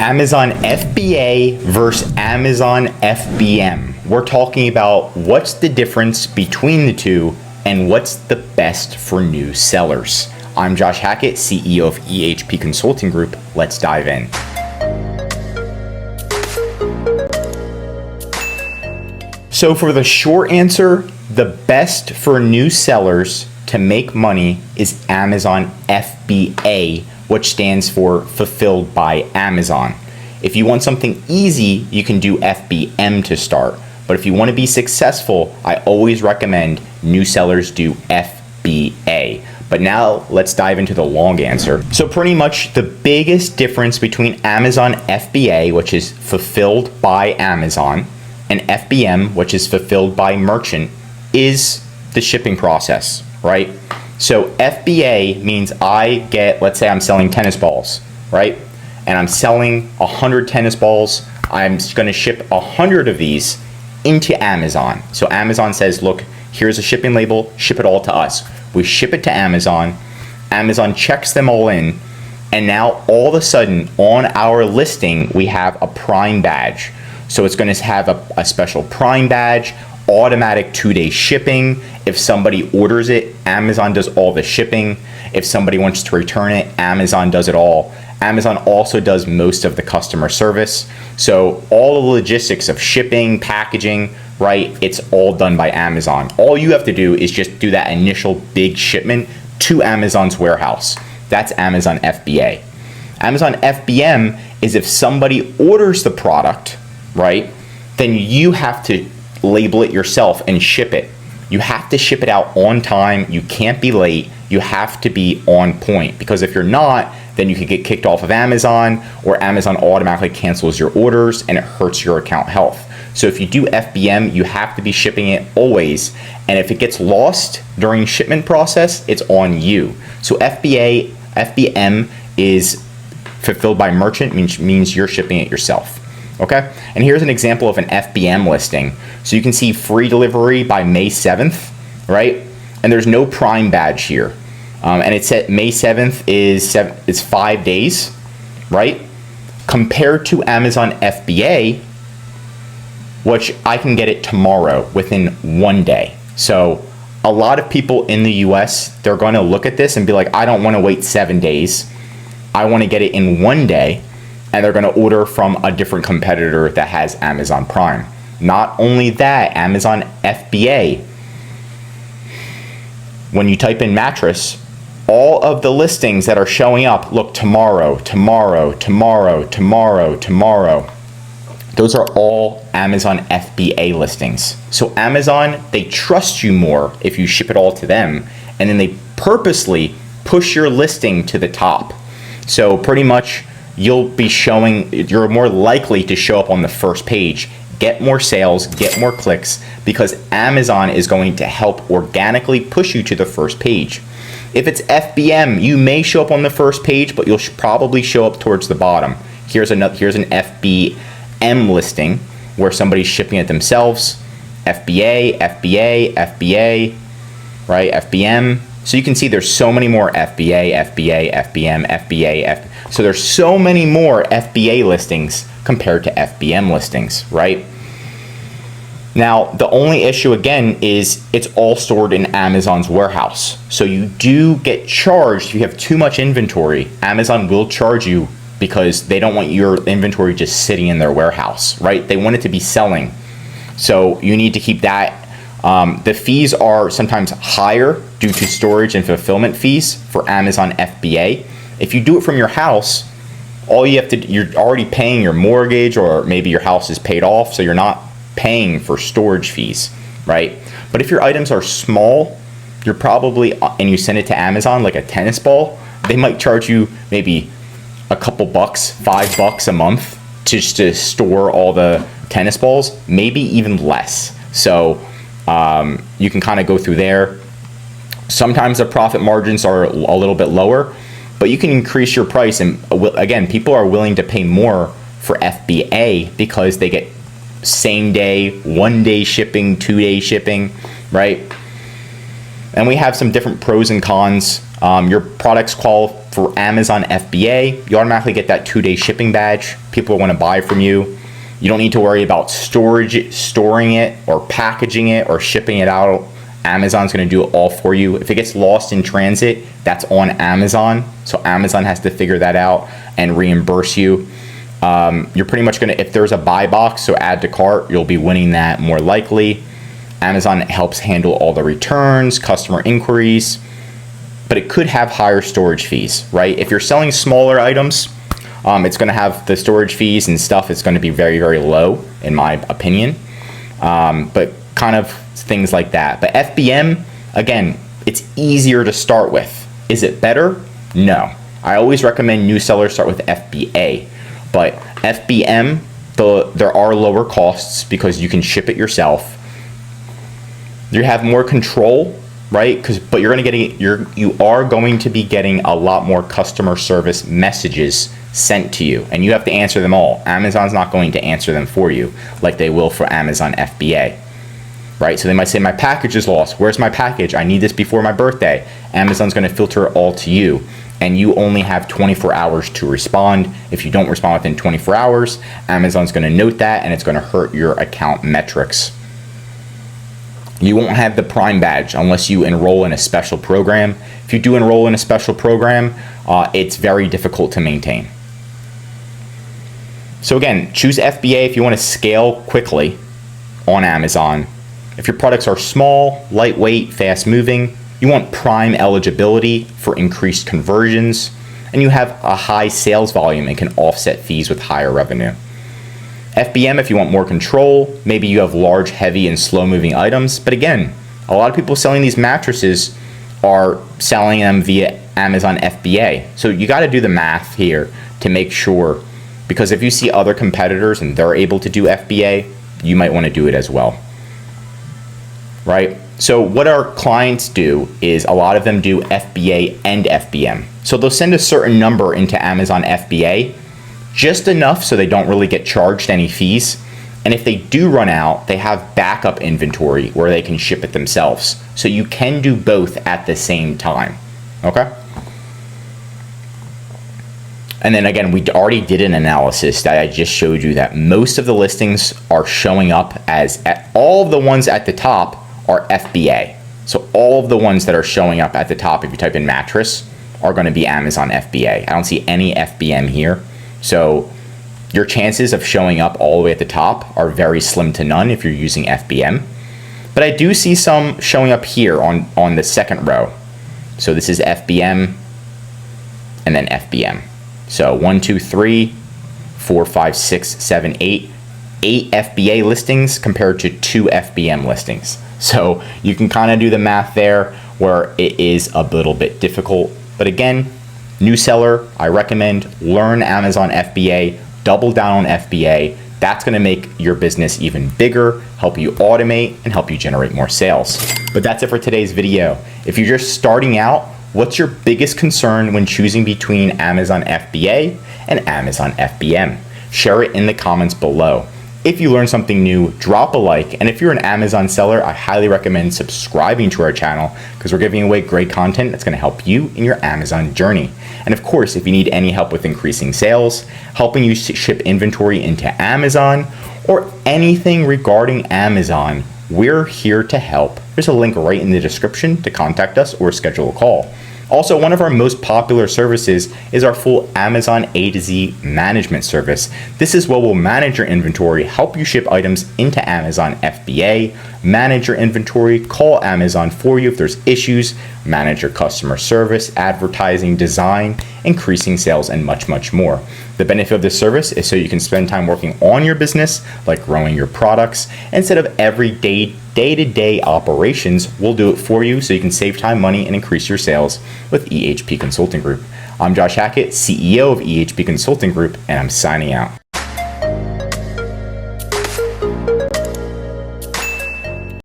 Amazon FBA versus Amazon FBM. We're talking about what's the difference between the two and what's the best for new sellers. I'm Josh Hackett, CEO of EHP Consulting Group. Let's dive in. So for the short answer, the best for new sellers to make money is Amazon FBA, which stands for Fulfilled by Amazon. If you want something easy, you can do FBM to start. But if you want to be successful, I always recommend new sellers do FBA. But now let's dive into the long answer. So pretty much the biggest difference between Amazon FBA, which is Fulfilled by Amazon, and FBM, which is Fulfilled by Merchant, is the shipping process, right? So FBA means I get, let's say I'm selling tennis balls, right? And I'm selling 100 tennis balls. I'm going to ship 100 of these into Amazon. So Amazon says, look, here's a shipping label, ship it all to us. We ship it to Amazon. Amazon checks them all in. And now all of a sudden on our listing, we have a Prime badge. So it's going to have a special Prime badge, automatic 2-day shipping. If somebody orders it, Amazon does all the shipping. If somebody wants to return it, Amazon does it all. Amazon also does most of the customer service. So all the logistics of shipping, packaging, right? It's all done by Amazon. All you have to do is just do that initial big shipment to Amazon's warehouse. That's Amazon FBA. Amazon FBM is if somebody orders the product, right? Then you have to label it yourself and ship it. You have to ship it out on time. You can't be late. You have to be on point, because if you're not, then you could get kicked off of Amazon, or Amazon automatically cancels your orders and it hurts your account health. So if you do FBM, you have to be shipping it always. And if it gets lost during shipment process, it's on you. So FBM is Fulfilled by Merchant, means you're shipping it yourself. Okay, and here's an example of an FBM listing. So you can see free delivery by May 7th, right? And there's no Prime badge here. And it said May 7th is 5 days, right? Compared to Amazon FBA, which I can get it tomorrow within 1 day. So a lot of people in the US, they're going to look at this and be like, I don't want to wait 7 days. I want to get it in 1 day. And they're going to order from a different competitor that has Amazon Prime. Not only that, Amazon FBA, when you type in mattress, all of the listings that are showing up, look, tomorrow, tomorrow, tomorrow, tomorrow, tomorrow. Those are all Amazon FBA listings. So Amazon, they trust you more if you ship it all to them, and then they purposely push your listing to the top. So pretty much, you're more likely to show up on the first page, get more sales, get more clicks, because Amazon is going to help organically push you to the first page. If it's FBM, you may show up on the first page, but you'll probably show up towards the bottom. Here's an FBM listing where somebody's shipping it themselves. FBA, FBA, FBA, right? FBM. So you can see there's so many more FBA, FBA, FBM, FBA, so there's so many more FBA listings compared to FBM listings, right? Now, the only issue again is it's all stored in Amazon's warehouse. So you do get charged if you have too much inventory. Amazon will charge you because they don't want your inventory just sitting in their warehouse, right? They want it to be selling. So you need to keep that. The fees are sometimes higher due to storage and fulfillment fees for Amazon FBA. If you do it from your house, you're already paying your mortgage, or maybe your house is paid off, so you're not paying for storage fees, right? But if your items are small, you're probably, and you send it to Amazon like a tennis ball, they might charge you maybe a couple bucks, $5 a month just to store all the tennis balls, maybe even less. So you can kind of go through there. Sometimes the profit margins are a little bit lower, but you can increase your price. And again, people are willing to pay more for FBA because they get same day, 1 day shipping, 2 day shipping, right? And we have some different pros and cons. Your products for Amazon FBA, you automatically get that 2-day shipping badge. People want to buy from you. You don't need to worry about storing it or packaging it or shipping it out. Amazon's going to do it all for you. If it gets lost in transit, that's on Amazon. So Amazon has to figure that out and reimburse you. You're pretty much going to, if there's a buy box, so add to cart, you'll be winning that more likely. Amazon helps handle all the returns, customer inquiries, but it could have higher storage fees, right? If you're selling smaller items, it's going to have the storage fees and stuff. It's going to be very, very low, in my opinion. But kind of things like that. But FBM, again, it's easier to start with. Is it better? No. I always recommend new sellers start with FBA. But FBM, there are lower costs because you can ship it yourself. You have more control, right? But you are going to be getting a lot more customer service messages sent to you, and you have to answer them all. Amazon's not going to answer them for you like they will for Amazon FBA, right? So they might say, my package is lost. Where's my package? I need this before my birthday. Amazon's going to filter it all to you, and you only have 24 hours to respond. If you don't respond within 24 hours, Amazon's going to note that, and it's going to hurt your account metrics. You won't have the Prime badge unless you enroll in a special program. If you do enroll in a special program, it's very difficult to maintain. So again, choose FBA if you want to scale quickly on Amazon. If your products are small, lightweight, fast moving, you want Prime eligibility for increased conversions, and you have a high sales volume and can offset fees with higher revenue. FBM if you want more control, maybe you have large, heavy, and slow-moving items. But again, a lot of people selling these mattresses are selling them via Amazon FBA. So you got to do the math here to make sure, because if you see other competitors and they're able to do FBA, you might want to do it as well, right? So what our clients do is a lot of them do FBA and FBM. So they'll send a certain number into Amazon FBA, just enough so they don't really get charged any fees. And if they do run out, they have backup inventory where they can ship it themselves. So you can do both at the same time, okay? And then again, we already did an analysis that I just showed you that most of the listings are showing up as, all of the ones at the top are FBA. So all of the ones that are showing up at the top, if you type in mattress, are going to be Amazon FBA. I don't see any FBM here. So your chances of showing up all the way at the top are very slim to none if you're using FBM. But I do see some showing up here on the second row. So this is FBM and then FBM. So 1, 2, 3, 4, 5, 6, 7, 8. 8 FBA listings compared to 2 FBM listings. So you can kind of do the math there where it is a little bit difficult. But again, new seller, I recommend learn Amazon FBA, double down on FBA. That's going to make your business even bigger, help you automate, and help you generate more sales. But that's it for today's video. If you're just starting out, what's your biggest concern when choosing between Amazon FBA and Amazon FBM? Share it in the comments below. If you learned something new, drop a like, and if you're an Amazon seller, I highly recommend subscribing to our channel because we're giving away great content that's going to help you in your Amazon journey. And of course, if you need any help with increasing sales, helping you ship inventory into Amazon, or anything regarding Amazon, we're here to help. There's a link right in the description to contact us or schedule a call. Also, one of our most popular services is our full Amazon A to Z management service. This is where we'll manage your inventory, help you ship items into Amazon FBA, manage your inventory, call Amazon for you if there's issues, manage your customer service, advertising, design, increasing sales, and much, much more. The benefit of this service is so you can spend time working on your business, like growing your products, instead of everyday day-to-day operations. We'll do it for you so you can save time, money, and increase your sales with EHP Consulting Group. I'm Josh Hackett, CEO of EHP Consulting Group, and I'm signing out.